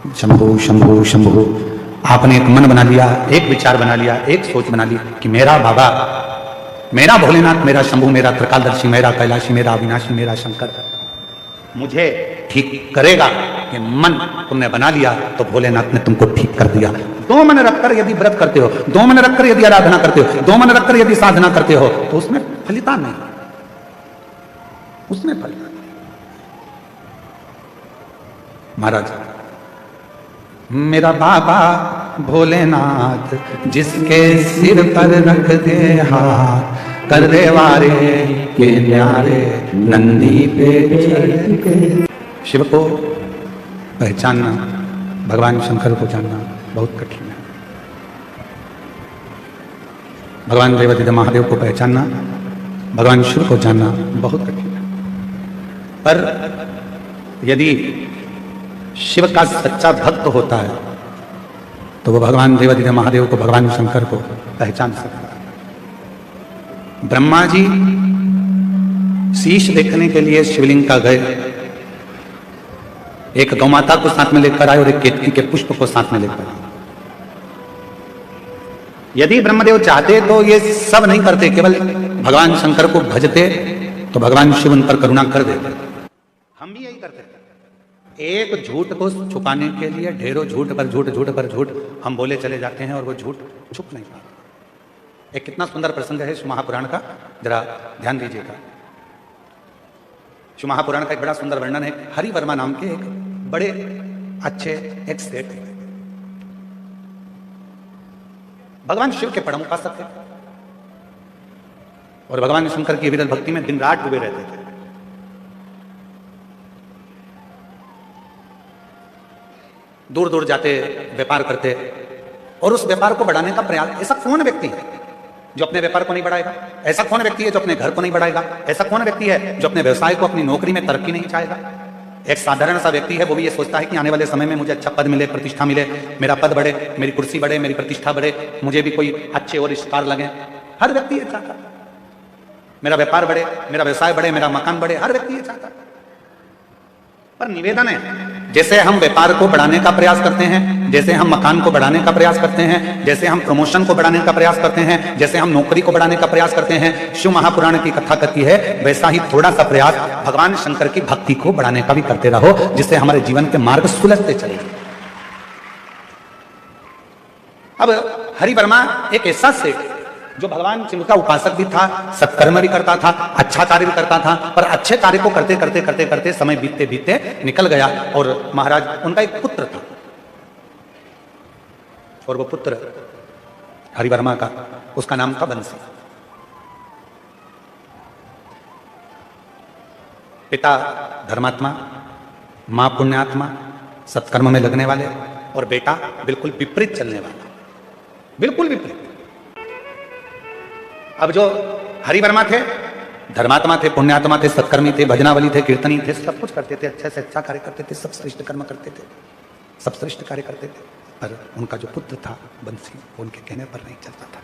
शंभु शंभु शंभु। आपने एक मन बना लिया, एक विचार बना लिया, एक सोच बना ली कि मेरा बाबा, मेरा भोलेनाथ, मेरा शंभु, मेरा त्रिकालदर्शी, मेरा कैलाशी, मेरा अविनाशी, मेरा शंकर मुझे ठीक करेगा। ये मन तुमने बना लिया तो भोलेनाथ ने तुमको ठीक कर दिया। दो मन रखकर यदि व्रत करते हो, दो मन रखकर यदि आराधना करते हो, दो मन रखकर यदि साधना करते हो तो उसमें फलिता नहीं, उसमें फलिता नहीं। महाराज, मेरा बाबा भोलेनाथ जिसके सिर पर रख दे हाथ, कर दे वारे के न्यारे नंदी पे चढ़ के। शिव को पहचानना, भगवान शंकर को जानना बहुत कठिन है। भगवान देवादिदेव महादेव को पहचानना, भगवान शिव को जानना बहुत कठिन है। पर यदि शिव का सच्चा भक्त होता है तो वो भगवान देवादिदेव महादेव को, भगवान शंकर को पहचान सकता है। ब्रह्मा जी शीश देखने के लिए शिवलिंग का गए, एक गौमाता को साथ में लेकर आए और एक केतकी के पुष्प को साथ में लेकर आए। यदि ब्रह्मदेव चाहते तो ये सब नहीं करते, केवल भगवान शंकर को भजते तो भगवान शिव उन पर करुणा कर देते। हम भी यही करते, एक झूठ को छुपाने के लिए ढेरों झूठ पर झूठ, झूठ पर झूठ हम बोले चले जाते हैं और वो झूठ छुप नहीं पाते। एक कितना सुंदर प्रसंग है शिव महापुराण का, जरा ध्यान दीजिएगा। शिव महापुराण का एक बड़ा सुंदर वर्णन है। हरि वर्मा नाम के एक बड़े अच्छे एक सेठ थे, भगवान शिव के परम उपासक थे और भगवान शंकर की विरल भक्ति में दिन रात डूबे रहते थे। दूर दूर जाते, व्यापार करते और उस व्यापार को बढ़ाने का प्रयास। ऐसा कौन व्यक्ति है जो अपने व्यापार को नहीं बढ़ाएगा? ऐसा कौन व्यक्ति है जो अपने घर को नहीं बढ़ाएगा? ऐसा कौन व्यक्ति है जो अपने व्यवसाय को, अपनी नौकरी में तरक्की नहीं चाहेगा? एक साधारण सा व्यक्ति है, वो भी ये सोचता है कि आने वाले समय में मुझे अच्छा पद मिले, प्रतिष्ठा मिले, मेरा पद बढ़े, मेरी कुर्सी बढ़े, मेरी प्रतिष्ठा बढ़े, मुझे भी कोई अच्छे और स्टार लगे। हर व्यक्ति ये चाहता, मेरा व्यापार बढ़े, मेरा व्यवसाय बढ़े, मेरा मकान बढ़े, हर व्यक्ति ये चाहता। पर निवेदन है, जैसे हम व्यापार को बढ़ाने का प्रयास करते हैं, जैसे हम मकान को बढ़ाने का प्रयास करते हैं, जैसे हम प्रमोशन को बढ़ाने का प्रयास करते हैं, जैसे हम नौकरी को बढ़ाने का प्रयास करते हैं, शिव महापुराण की कथा कहती है वैसा ही थोड़ा सा प्रयास भगवान शंकर की भक्ति को बढ़ाने का भी करते रहो, जिससे हमारे जीवन के मार्ग सुलझते चले। अब हरि वर्मा एक ऐसा सेठ जो भगवान शिव का उपासक भी था, सत्कर्म भी करता था, अच्छा कार्य भी करता था, पर अच्छे कार्य को करते करते करते करते समय बीतते बीतते निकल गया। और महाराज, उनका एक पुत्र था और वो पुत्र हरि वर्मा का, उसका नाम था बंसी। पिता धर्मात्मा, मां पुण्यात्मा, सत्कर्म में लगने वाले, और बेटा बिल्कुल विपरीत चलने वाला, बिल्कुल विपरीत। अब जो हरि वर्मा थे, धर्मात्मा थे, पुण्यात्मा थे, सत्कर्मी थे, भजनावली थे, कीर्तनी थे, सब कुछ करते थे, अच्छे से अच्छा कार्य करते थे, सब श्रेष्ठ कर्म करते थे, सब श्रेष्ठ कार्य करते थे। पर उनका जो पुत्र था बंसी, वो उनके कहने पर नहीं चलता था।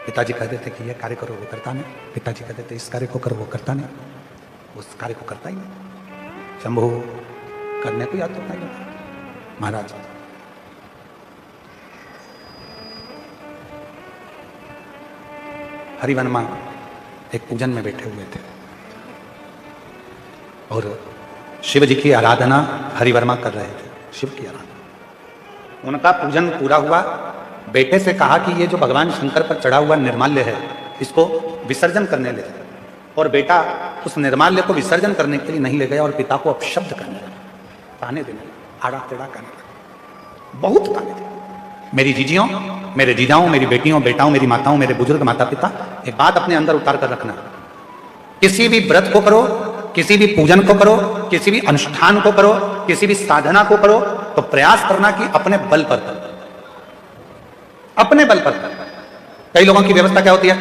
पिताजी कहते थे कि यह कार्य करो, वो करता नहीं। पिताजी कहते थे इस कार्य को करो, वो करता नहीं, उस कार्य को करता ही नहीं। शंभु करने को याद होता ही। महाराज, हरि वर्मा एक पूजन में बैठे हुए थे और शिव जी की आराधना हरि वर्मा कर रहे थे, शिव की आराधना। उनका पूजन पूरा हुआ, बेटे से कहा कि ये जो भगवान शंकर पर चढ़ा हुआ निर्माल्य है, इसको विसर्जन करने ले जाए। और बेटा उस निर्माल्य को विसर्जन करने के लिए नहीं ले गया और पिता को अपशब्द करने लगा, ताने देने लगा, आड़ा टेढ़ा करने लगा, बहुत ताने थे। मेरी जीजियों, मेरे जीजाओं, मेरी बेटियों, बेटाओं, मेरी माताओं, मेरे बुजुर्ग माता पिता, एक बात अपने अंदर उतार कर रखना। किसी भी व्रत को करो, किसी भी पूजन को करो, किसी भी अनुष्ठान को करो, किसी भी साधना को करो, तो प्रयास करना कि अपने बल पर करो, अपने बल पर करो। कई लोगों की व्यवस्था क्या होती है,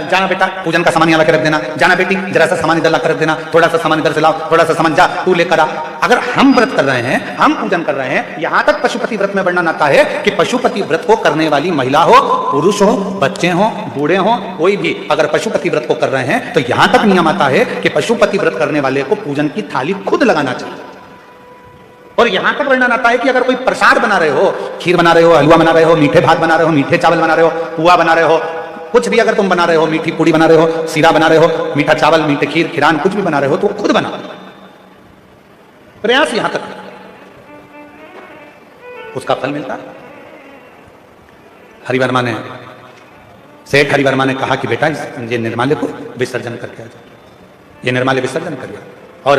जाना बेटा पूजन का सामान यहाँ लाकर रख देना, जाना बेटी जरा सा सामान इधर लाकर रख देना, थोड़ा सा सामान इधर से लाओ, थोड़ा सा सामान जा तू लेकर आ। अगर हम व्रत कर रहे हैं, हम पूजन कर रहे हैं, यहां तक पशुपति व्रत में वर्णन आता है कि पशुपति व्रत को करने वाली महिला हो, पुरुष हो, बच्चे हो, बूढ़े हो, कोई भी अगर पशुपति व्रत को कर रहे हैं तो यहां तक नियम आता है कि पशुपति व्रत करने वाले को पूजन की थाली खुद लगाना चाहिए। और यहां तक वर्णन आता है कि अगर कोई प्रसाद बना रहे हो, खीर बना रहे हो, हलवा बना रहे हो, मीठे भात बना रहे हो, मीठे चावल बना रहे हो, पुआ बना रहे हो, कुछ भी अगर तुम बना रहे हो, मीठी पूड़ी बना रहे हो, सीरा बना रहे हो, मीठा चावल, मीठे खीर, खीरान, कुछ भी बना रहे हो तो खुद बना। प्रयास यहां तक, उसका फल मिलता है। हरिवर्मा ने, सेठ हरिवर्मा ने कहा कि बेटा ये निर्माल्य को विसर्जन करके आ जाओ, ये निर्माल्य विसर्जन कर दिया। और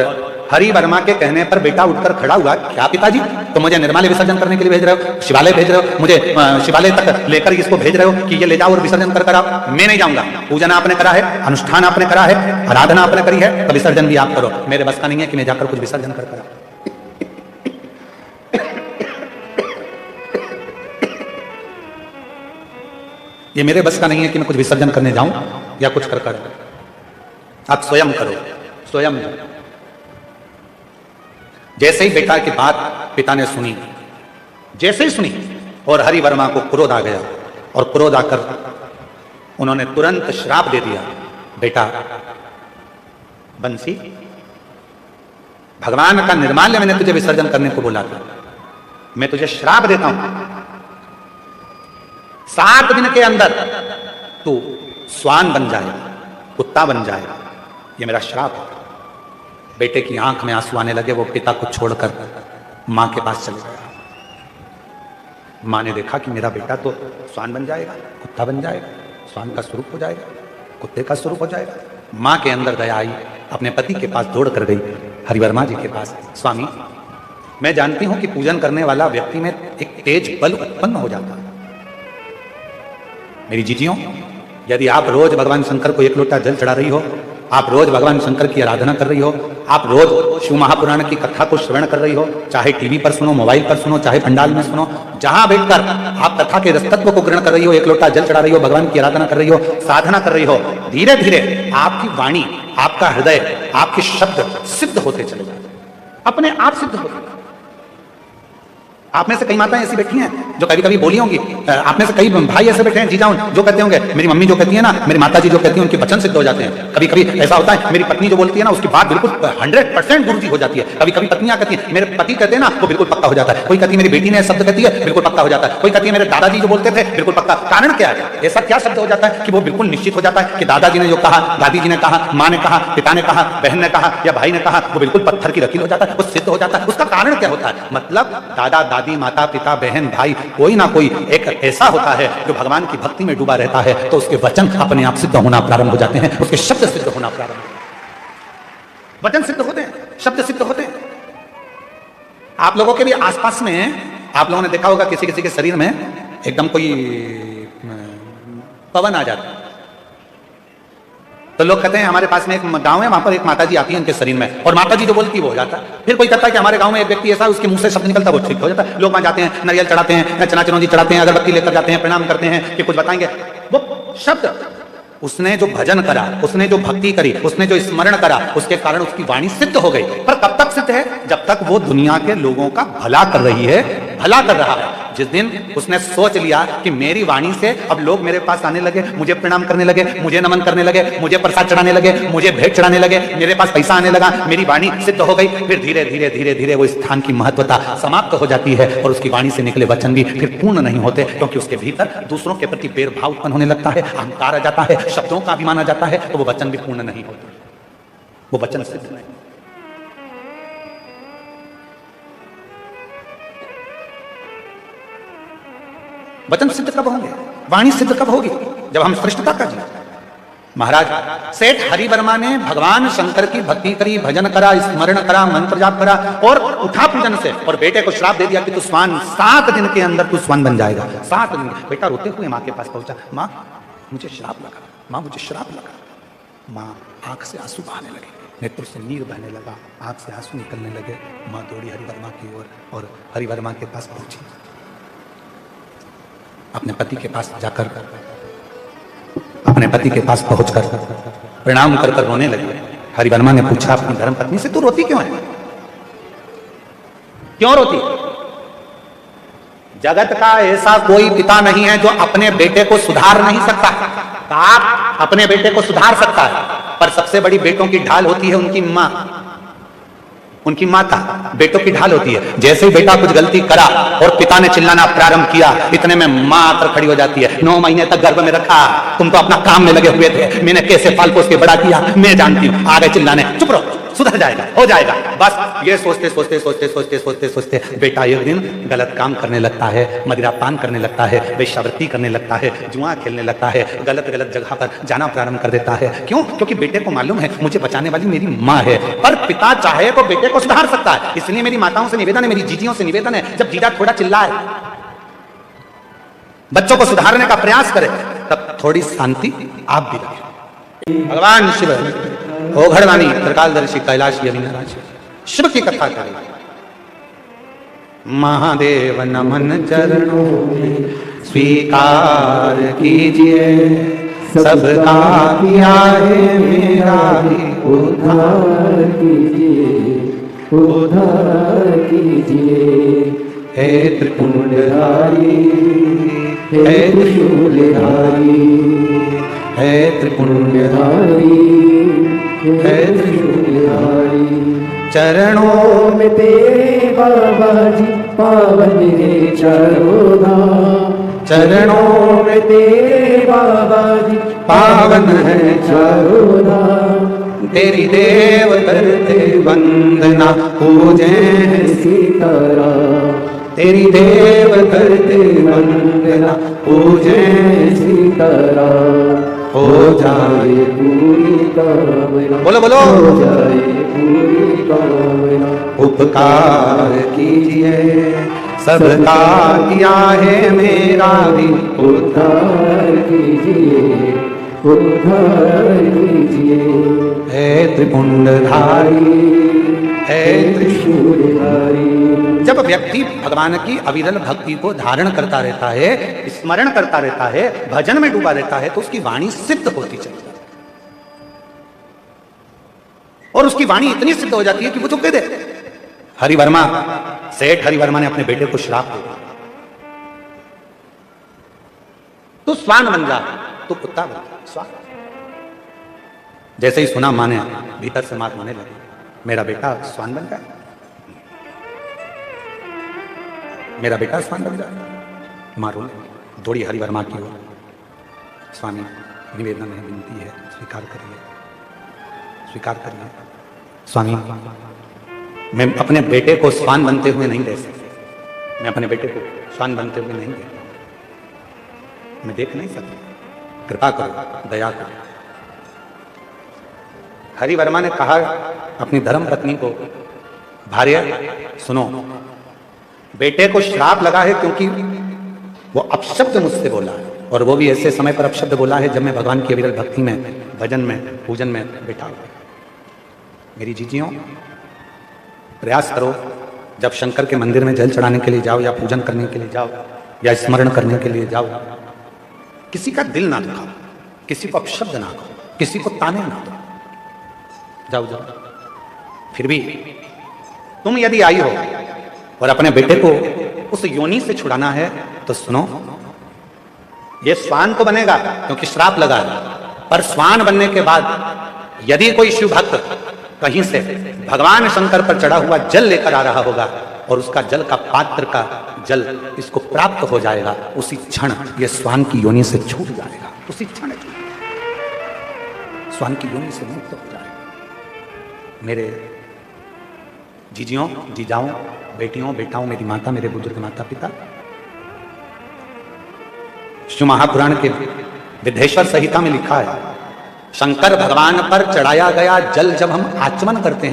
हरिवर्मा के कहने पर बेटा उठकर खड़ा हुआ, क्या पिताजी तो मुझे निर्माल्य विसर्जन करने के लिए भेज रहे हो, शिवालय भेज रहे हो, मुझे शिवालय तक लेकर इसको भेज रहे हो कि ये ले जाओ और विसर्जन कर आओ। मैं नहीं जाऊंगा, पूजन आपने करा है, अनुष्ठान आपने करा है, आराधना आपने करी है, तो विसर्जन भी आप करो। मेरे बस का नहीं है कि मैं जाकर कुछ विसर्जन कर कराऊं। ये मेरे बस का नहीं है कि मैं कुछ विसर्जन करने जाऊं या कुछ कर। आप स्वयं करो, स्वयं। जैसे ही बेटा की बात पिता ने सुनी, जैसे ही सुनी, और हरिवर्मा को क्रोध आ गया, और क्रोध आकर उन्होंने तुरंत श्राप दे दिया, बेटा बंसी, भगवान का निर्माल्य मैंने तुझे विसर्जन करने को बोला था, मैं तुझे श्राप देता हूं, 7 दिन के अंदर तू स्वान बन जाएगा, कुत्ता बन जाएगा, ये मेरा श्राप है। बेटे की आंख में आंसू आने लगे, वो पिता को छोड़कर मां के पास चले गया। मां ने देखा कि मेरा बेटा तो स्वान बन जाएगा, कुत्ता बन जाएगा, स्वान का स्वरूप हो जाएगा, कुत्ते का स्वरूप हो जाएगा। मां के अंदर दया आई, अपने पति के पास दौड़ कर गई, हरिवर्मा जी के पास। स्वामी, मैं जानती हूं कि पूजन करने वाला व्यक्ति में एक तेज बल उत्पन्न हो जाता है। मेरी जीजियों, यदि आप रोज भगवान शंकर को 1 लोटा जल चढ़ा रही हो, आप रोज भगवान शंकर की आराधना कर रही हो, आप रोज शिव महापुराण की कथा को श्रवण कर रही हो, चाहे टीवी पर सुनो, मोबाइल पर सुनो, चाहे पंडाल में सुनो, जहां बैठकर आप कथा के रसतत्व को ग्रहण कर रही हो, 1 लोटा जल चढ़ा रही हो, भगवान की आराधना कर रही हो, साधना कर रही हो, धीरे धीरे आपकी वाणी, आपका हृदय, आपके शब्द सिद्ध होते चले जाते, अपने आप सिद्ध होते। आप में से कई माताएं ऐसी बैठी हैं जो कभी कभी बोली होंगी, आप में से कई भाई ऐसे बैठे हैं, जीजा जो कहते होंगे, मेरी मम्मी जो कहती है ना, मेरी माता जी जो कहती है, उनके वचन सिद्ध हो जाते हैं। कभी कभी ऐसा होता है, मेरी पत्नी जो बोलती है ना, उसकी बात बिल्कुल 100% गुरुजी हो जाती है। कभी कभी पत्नियां कहती है, मेरे पति कहते हैं ना, वो बिल्कुल पक्का हो जाता है। कोई कहती है मेरी बेटी ने शब्द कहती है, बिल्कुल पक्का हो जाता है। कोई कहती है मेरे दादाजी जो बोलते थे, बिल्कुल पक्का। कारण क्या है? ऐसा क्या शब्द हो जाता है कि वो बिल्कुल निश्चित हो जाता है कि दादाजी ने जो कहा, दादी जी ने कहा, माँ ने कहा, पिता ने कहा, बहन ने कहा या भाई ने कहा, वो बिल्कुल पत्थर की लकीर हो जाता है, वो सिद्ध हो जाता है। उसका कारण क्या होता है? मतलब दादा दादी, माता पिता, बहन भाई, कोई ना कोई एक ऐसा होता है जो भगवान की भक्ति में डूबा रहता है, तो उसके वचन अपने आप सिद्ध होना प्रारंभ हो जाते हैं, उसके शब्द सिद्ध होना प्रारंभ, वचन सिद्ध होते हैं, शब्द सिद्ध होते हैं। आप लोगों के भी आसपास में आप लोगों ने देखा होगा, किसी किसी के शरीर में एकदम कोई पवन आ जाता है, तो लोग कहते हैं हमारे पास में एक गांव है, वहां पर एक माताजी आती है उनके शरीर में, और माताजी जो बोलती है वो हो जाता है। फिर कोई कहता है कि हमारे गांव में एक व्यक्ति ऐसा है, उसके मुंह से शब्द निकलता है, वो ठीक हो जाता है। लोग वहां जाते हैं, नारियल चढ़ाते हैं, चना चिरौंजी चढ़ाते हैं, अगरबत्ती लेकर जाते हैं, प्रणाम करते हैं कि कुछ बताएंगे। वो शब्द, उसने जो भजन करा, उसने जो भक्ति करी, उसने जो स्मरण करा, उसके कारण उसकी वाणी सिद्ध हो गई। पर कब तक सिद्ध है? जब तक वो दुनिया के लोगों का भला कर रही है, भला कर रहा है। जिस दिन उसने सोच लिया कि मेरी वाणी से अब लोग मेरे पास आने लगे, मुझे प्रणाम करने लगे, मुझे नमन करने लगे, मुझे प्रसाद चढ़ाने लगे, मुझे भेंट चढ़ाने लगे, मेरे पास पैसा आने लगा, मेरी वाणी सिद्ध हो गई, फिर धीरे धीरे धीरे धीरे वो स्थान की महत्वता समाप्त हो जाती है, और उसकी वाणी से निकले वचन भी फिर पूर्ण नहीं होते, क्योंकि उसके भीतर दूसरों के प्रति भेदभाव उत्पन्न होने लगता है, अहंकार आ जाता है, शब्दों का अभिमान आ जाता है, तो वो वचन भी पूर्ण नहीं होते, वो वचन सिद्ध नहीं। वचन सिद्ध कब होंगे? वाणी सिद्ध कब होगी? जब हम श्रेष्ठता का जी। महाराज सेठ हरिवर्मा ने भगवान शंकर की भक्ति करी, भजन करा, स्मरण करा, मंत्र जाप करा, और उठा पूजन से, और बेटे को श्राप दे दिया कि तू स्वान, 7 दिन के अंदर तू स्वान बन जाएगा। 7 दिन। बेटा रोते हुए माँ के पास पहुंचा, माँ मुझे श्राप लगा, माँ मुझे श्राप लगा। माँ आंख से आंसू बहाने लगे, नेत्र से नीर बहने लगा, आंख से आंसू निकलने लगे। माँ दौड़ी हरिवर्मा की ओर और हरिवर्मा के पास पहुंची। अपने पति के पास जाकर, अपने पति के पास पहुंचकर प्रणाम कर कर रोने लगी। हरिवर्मा ने पूछा अपनी धर्मपत्नी से, तू रोती क्यों है? क्यों रोती? जगत का ऐसा कोई पिता नहीं है जो अपने बेटे को सुधार नहीं सकता। बाप अपने बेटे को सुधार सकता है, पर सबसे बड़ी बेटों की ढाल होती है उनकी मां। उनकी माता बेटों की ढाल होती है। जैसे ही बेटा कुछ गलती करा और पिता ने चिल्लाना प्रारंभ किया, इतने में मां आकर खड़ी हो जाती है। 9 महीने तक गर्भ में रखा, तुम तो अपना काम में लगे हुए थे, मैंने कैसे पाल पोस के बड़ा किया मैं जानती हूं। आगे चिल्लाने, चुप रहो, सुधर जाएगा, हो जाएगा। बस ये सोचते सोचते सोचते सोचते सोचते सोचते बेटा एक दिन गलत काम करने लगता है, मदिरा पान करने लगता है, वेश्यावृत्ति करने लगता है, जुआ खेलने लगता है, गलत गलत जगह पर जाना प्रारंभ कर देता है। क्यों? क्योंकि बेटे को मालूम है मुझे बचाने वाली मेरी माँ है। पर पिता चाहे तो बेटे को सुधार सकता है। इसलिए मेरी माताओं से निवेदन है, मेरी जीजियों से निवेदन है, जब जीजा थोड़ा चिल्लाए, बच्चों को सुधारने का प्रयास करे, तब थोड़ी शांति आप भी रखें। भगवान शिव ओघड़वाणी त्रिकालदर्शी कैलाश अविनाश शिव की कथा करें। महादेव नमन चरणों में स्वीकार कीजिए, सबका किया है मेरा भी उद्धार कीजिए, उद्धार कीजिए। हे त्रिपुंडधारी, हे त्रिशूलधारी, हे त्रिपुंडधारी, हे त्रिशूलधारी। चरणों में तेरे बाबा जी पावन है चारों धाम, चरणों में तेरे बाबा जी पावन है चारों धाम। तेरी देव करते वंदना पूजे सीताराम, तेरी देव करते वंदना पूजे सीताराम। हो जाए पूरी कामना, बोलो बोलो, हो जाए पूरी कामना। उपकार कीजिए, सबका किया है मेरा भी उद्धार कीजिए, उद्धार कीजिए। हे त्रिपुंडधारी, हे त्रिशूलधारी। जब व्यक्ति भगवान की अविरल भक्ति को धारण करता रहता है, स्मरण करता रहता है, भजन में डूबा रहता है, तो उसकी वाणी सिद्ध होती चलती है। और उसकी वाणी इतनी सिद्ध हो जाती है कि वो तो कह दे। हरिवर्मा, सेठ हरिवर्मा ने अपने बेटे को श्राप दिया, तू स्वान बन जा, तू कुत्ता बन जा, स्वान। जैसे ही सुना माने, भीतर से मात माने लगी, मेरा बेटा स्वान बन जाए, मेरा बेटा स्वान बन जाए। मारो दौड़ी हरिवर्मा की ओर। स्वामी निवेदन है, विनती है, स्वीकार करिए, स्वीकार करिए। स्वामी, मैं अपने बेटे को स्वान बनते हुए नहीं देख सकता, मैं अपने बेटे को स्वान बनते हुए नहीं देख, मैं देख नहीं सकता, कृपा करो, दया करो। हरिवर्मा ने कहा अपनी धर्म पत्नी को, भार्या सुनो, बेटे को श्राप लगा है क्योंकि वो अपशब्द मुझसे बोला है, और वो भी ऐसे समय पर अपशब्द बोला है जब मैं भगवान की अविरल भक्ति में, भजन में, पूजन में बैठा हुआ। मेरी जीजियों, प्रयास करो, जब शंकर के मंदिर में जल चढ़ाने के लिए जाओ, या पूजन करने के लिए जाओ, या स्मरण करने के लिए जाओ, किसी का दिल ना दुखाओ, किसी को अपशब्द ना कहो, किसी को ताने ना दो, जाओ जाओ। फिर भी तुम यदि आई हो और अपने बेटे को उस योनि से छुड़ाना है, तो सुनो, ये स्वान तो बनेगा क्योंकि श्राप लगा है, पर स्वान बनने के बाद यदि कोई शिव भक्त कहीं से भगवान शंकर पर चढ़ा हुआ जल लेकर आ रहा होगा, और उसका जल का पात्र का जल इसको प्राप्त हो जाएगा, उसी क्षण ये स्वान की योनि से छूट जाएगा, उसी क्षण स्वान की योनि से मुक्त हो जाएगा। मेरे जीजियों, जीजाओं, बेटियों, बेटाओं, मेरी माता, मेरे बुजुर्ग माता पिता, शिव महापुराण के विद्धेश्वर संहिता में लिखा है, शंकर भगवान पर चढ़ाया गया जल जब हम आचमन करते हैं